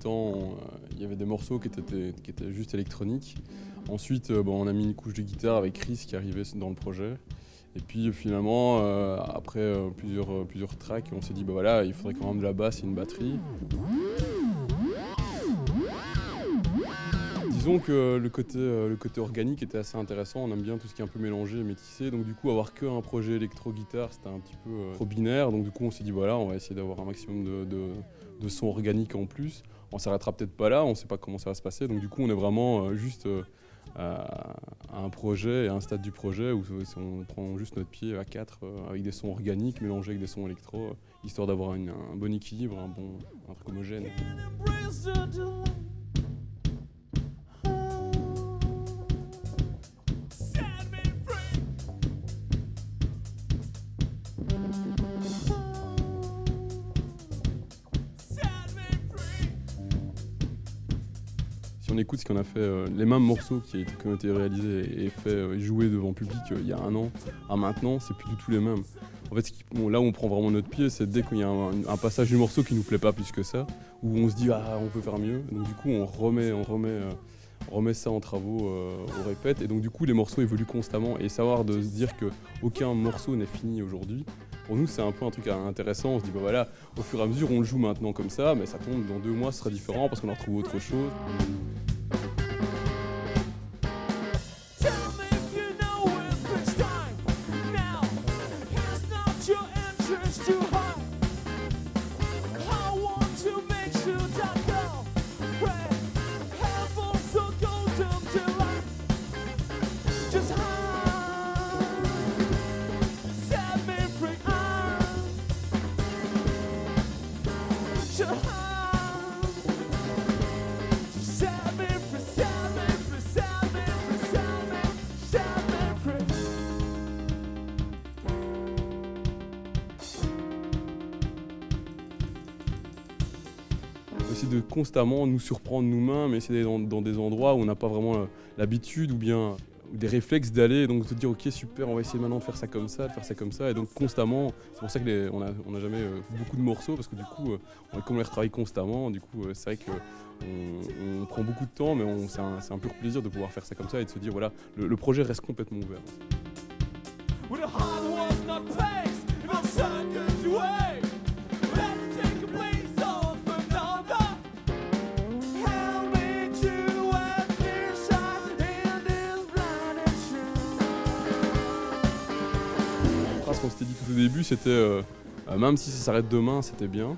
temps, il y avait des morceaux qui étaient juste électroniques. Ensuite, on a mis une couche de guitare avec Chris qui arrivait dans le projet. Et puis finalement, après plusieurs tracks, on s'est dit bah voilà, il faudrait quand même de la basse et une batterie. Disons que le côté organique était assez intéressant, on aime bien tout ce qui est un peu mélangé et métissé, donc du coup avoir qu'un projet électro-guitare c'était un petit peu trop binaire, donc du coup on s'est dit voilà, on va essayer d'avoir un maximum de sons organiques en plus. On s'arrêtera peut-être pas là, on sait pas comment ça va se passer, donc du coup on est vraiment juste à un projet et à un stade du projet où on prend juste notre pied à 4 avec des sons organiques mélangés avec des sons électro, histoire d'avoir un bon équilibre, un truc homogène. Si on écoute ce qu'on a fait, les mêmes morceaux qui ont été réalisés et faits et joués devant public il y a un an à maintenant, c'est plus du tout les mêmes. En fait, là où on prend vraiment notre pied, c'est dès qu'il y a un passage du morceau qui nous plaît pas plus que ça, où on se dit ah on peut faire mieux. Donc du coup on remet ça en travaux au répète, et donc du coup les morceaux évoluent constamment, et savoir de se dire qu'aucun morceau n'est fini aujourd'hui. Pour nous, c'est un peu un truc intéressant. On se dit, bah voilà, au fur et à mesure, on le joue maintenant comme ça, mais ça tombe dans 2 mois, ce sera différent parce qu'on a retrouvé autre chose. Essayer de constamment nous surprendre nous-mêmes, essayer d'aller dans des endroits où on n'a pas vraiment l'habitude ou bien des réflexes d'aller, et donc se dire ok super, on va essayer maintenant de faire ça comme ça, et donc constamment, c'est pour ça qu'on n'a jamais beaucoup de morceaux, parce que du coup comme on les retravaille constamment, du coup c'est vrai qu'on prend beaucoup de temps, mais c'est un pur plaisir de pouvoir faire ça comme ça et de se dire voilà, le projet reste complètement ouvert. Ce qu'on s'était dit tout au début, c'était même si ça s'arrête demain, c'était bien.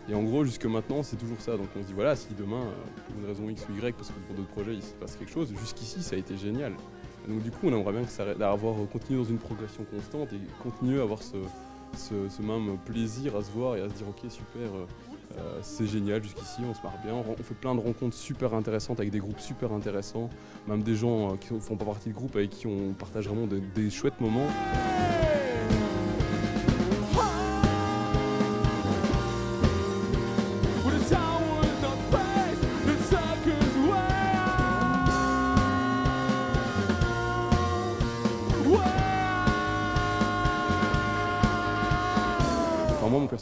Et en gros, jusque maintenant, c'est toujours ça. Donc on se dit voilà, si demain, pour une raison X ou Y, parce que pour d'autres projets, il se passe quelque chose, jusqu'ici, ça a été génial. Et donc du coup, on aimerait bien continuer dans une progression constante et continuer à avoir ce même plaisir à se voir et à se dire ok, super, c'est génial jusqu'ici, on se marre bien. On fait plein de rencontres super intéressantes avec des groupes super intéressants, même des gens qui ne font pas partie de groupe avec qui on partage vraiment des chouettes moments.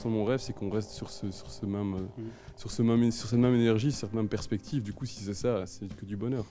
Moi, mon rêve, c'est qu'on reste sur cette même énergie, sur cette même perspective. Du coup, si c'est ça, c'est que du bonheur.